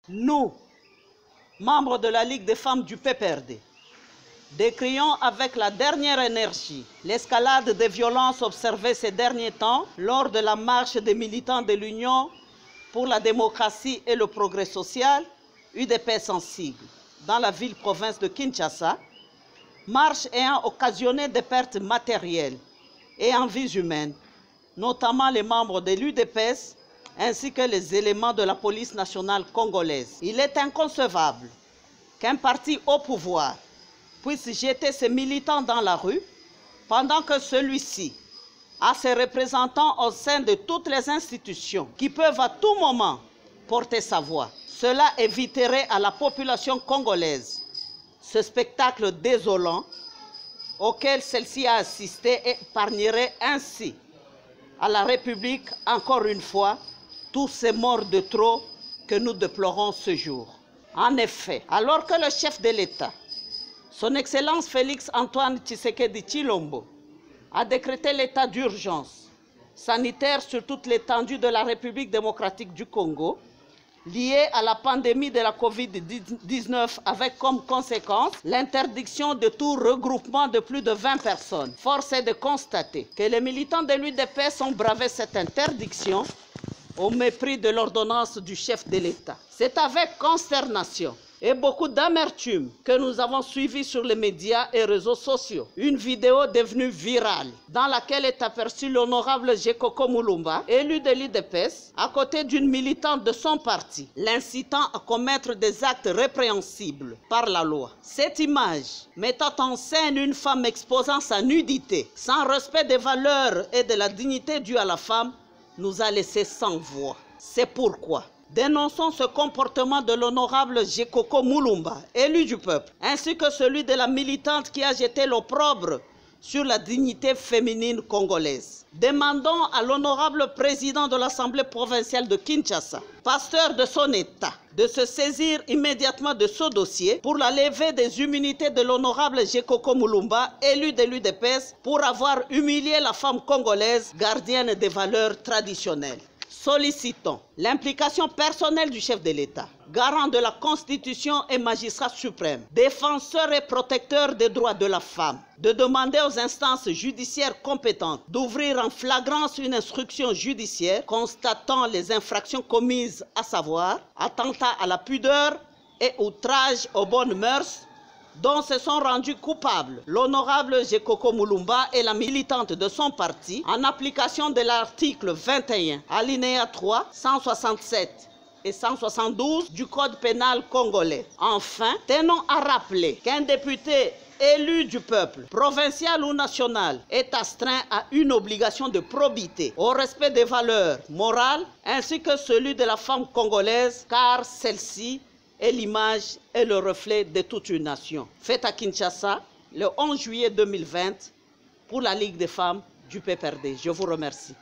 Nous, membres de la Ligue des femmes du PPRD, décrions avec la dernière énergie l'escalade des violences observées ces derniers temps lors de la marche des militants de l'Union pour la démocratie et le progrès social, UDPS en sigle, dans la ville-province de Kinshasa, marche ayant occasionné des pertes matérielles et en vies humaines, notamment les membres de l'UDPS ainsi que les éléments de la police nationale congolaise. Il est inconcevable qu'un parti au pouvoir puisse jeter ses militants dans la rue pendant que celui-ci a ses représentants au sein de toutes les institutions qui peuvent à tout moment porter sa voix. Cela éviterait à la population congolaise ce spectacle désolant auquel celle-ci a assisté et épargnerait ainsi à la République, encore une fois, tous ces morts de trop que nous déplorons ce jour. En effet, alors que le chef de l'État, son Excellence Félix Antoine Tshisekedi Tshilombo, a décrété l'état d'urgence sanitaire sur toute l'étendue de la République démocratique du Congo, liée à la pandémie de la Covid-19 avec comme conséquence l'interdiction de tout regroupement de plus de 20 personnes. Force est de constater que les militants de l'UDPS ont bravé cette interdiction au mépris de l'ordonnance du chef de l'État. C'est avec consternation et beaucoup d'amertume que nous avons suivi sur les médias et réseaux sociaux une vidéo devenue virale dans laquelle est aperçu l'honorable Gekoko Mulumba, élu de l'UDPS, à côté d'une militante de son parti, l'incitant à commettre des actes répréhensibles par la loi. Cette image mettant en scène une femme exposant sa nudité, sans respect des valeurs et de la dignité due à la femme, nous a laissé sans voix. C'est pourquoi dénonçons ce comportement de l'honorable Gekoko Mulumba, élu du peuple, ainsi que celui de la militante qui a jeté l'opprobre sur la dignité féminine congolaise. Demandons à l'honorable président de l'Assemblée provinciale de Kinshasa, pasteur de son État, de se saisir immédiatement de ce dossier pour la levée des immunités de l'honorable Gekoko Mulumba, élu de l'UDPS, pour avoir humilié la femme congolaise, gardienne des valeurs traditionnelles. Sollicitons l'implication personnelle du chef de l'État, garant de la Constitution et magistrat suprême, défenseur et protecteur des droits de la femme, de demander aux instances judiciaires compétentes d'ouvrir en flagrance une instruction judiciaire constatant les infractions commises, à savoir attentat à la pudeur et outrage aux bonnes mœurs, dont se sont rendus coupables l'honorable Gekoko Mulumba et la militante de son parti en application de l'article 21, alinéa 3, 167 et 172 du Code pénal congolais. Enfin, tenons à rappeler qu'un député élu du peuple, provincial ou national, est astreint à une obligation de probité au respect des valeurs morales ainsi que celui de la femme congolaise, car celle-ci est l'image et le reflet de toute une nation. Fête à Kinshasa, le 11 juillet 2020, pour la Ligue des femmes du PPRD. Je vous remercie.